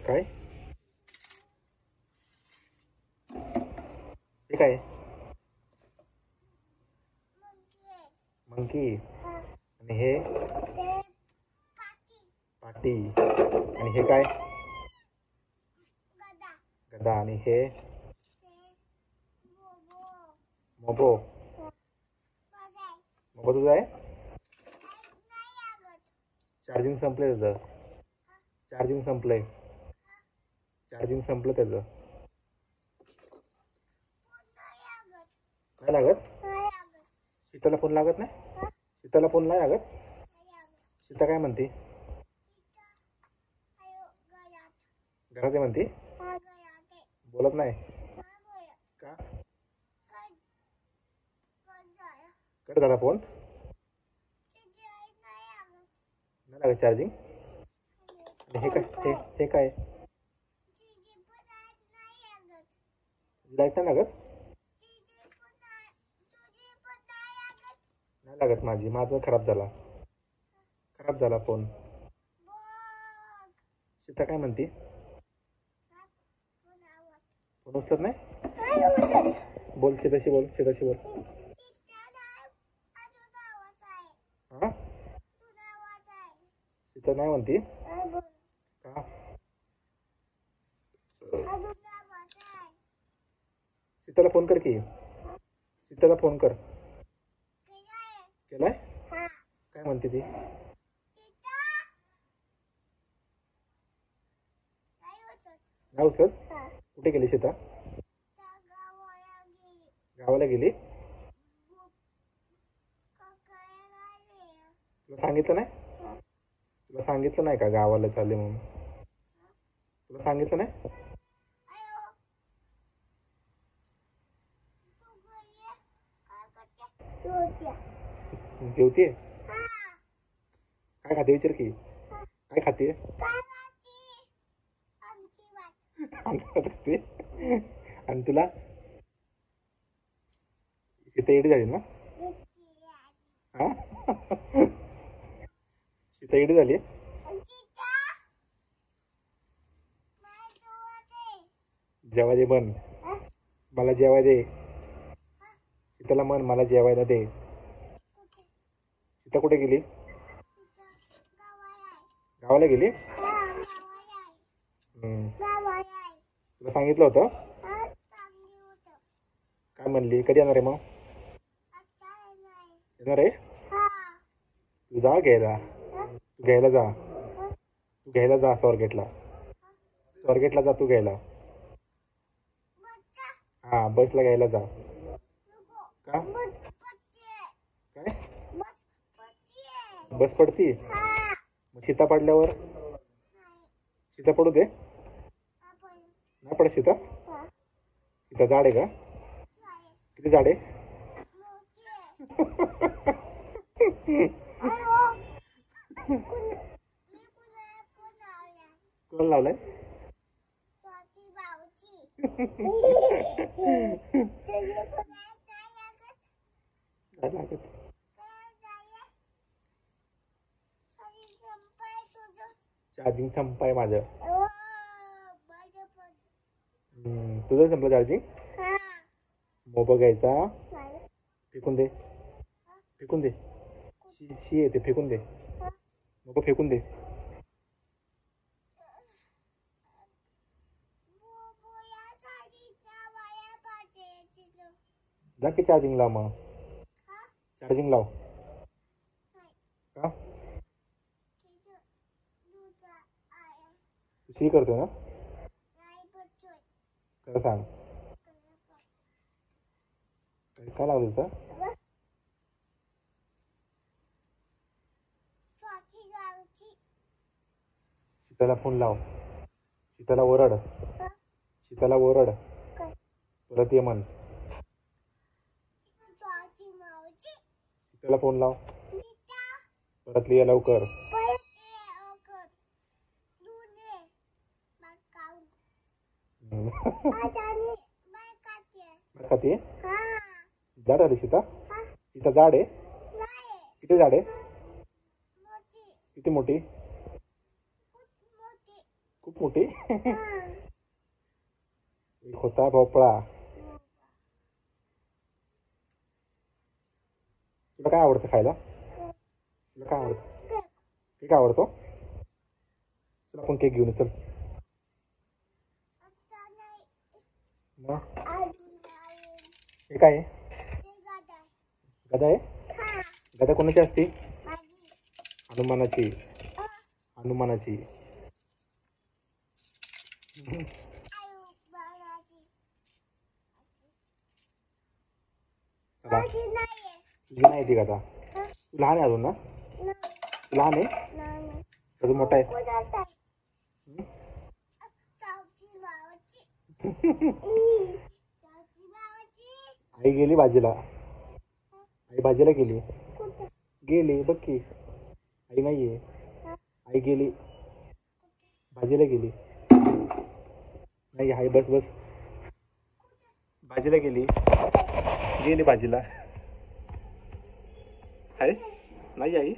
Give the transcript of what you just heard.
काय हे काय मंकी आणि हे पाटी आणि हे काय गदा आणि हे मोबो मोबो तुझा आहे चार्जिंग संपले त्याचं चार्जिंग संपलंय चार्जिंग संपलं त्याचं नाही लागत सीताला फोन लागत नाही सीताला फोन नाही लागत सीता काय म्हणते घरात आहे म्हणते बोलत नाही का कट झाला फोन नाही लागत चार्जिंग आणि हे काय हे काय लाईट नाही लागत नाही लागत माझा खराब झाला फोन सीता काय म्हणते फोन उचलत नाही बोल सीताशी बोल हां सीता नाही म्हणते का सीताला फोन कर की सीताला फोन कर केलाय काय म्हणते ती नाही उचलत कुठे गेली सीता गावाला गेली तुला सांगितलं नाही का गावाला चालले म्हणून तुला सांगितलं नाही जेवतीये काय खाते विचार की काय खाते आणि तुला सीता एडी झाली ना हा सीता एडी झाली जेवा दे म्हण मला जेवाय दे सीताला म्हण मला जेवायला दे सीता कुठे गेली गावाला गेली तुला सांगितलं होतं काय म्हणली कधी येणार आहे मग येणार आहे तू जा घ्यायला जा स्वारगेटला जा तू घ्यायला हां बसला घ्यायला जा का काय बस पडती मग सीता पडल्यावर सीता पडू दे नाही पडत सीता जाड आहे का किती जाड आहे कोण लावलाय चार्जिंग संपाय माझं तुझं संपलं चार्जिंग मोबाईल घ्यायचा फेकून दे शी येते फेकून दे मोबाईल फेकून दे जा की चार्जिंग लाव मग चार्जिंग लाव का तू शी करतोय ना खरं सांग काय लावलं तर सीताला फोन लाव सीताला ओरड परत ये म्हण सीताला फोन लाव परत ये लवकर खाते जाड आली सीता जाड आहे किती जाड आहे किती मोठी खूप मोठी एक होता भोपळा. तुला काय आवडतं खायला? तुला काय आवडतं? केक आवडतो. चल आपण केक घेऊन ये, चल. मग हे काय आहे? गदा आहे. गदा कोणाची असते? हनुमानाची. हनुमानाची. चला. तुझी नाही ती गदा. तू लहान आहे अजून ना? तू लहान आहे अजून मोठा आहे. आई गेली बाजीला. आई बाजीला गेली. गेली बघ की. आई नाहीये. आई गेली बाजीला गेली. नाही आई बस बस. बाजीला गेली. गेली बाजीला. आहे नाही आई.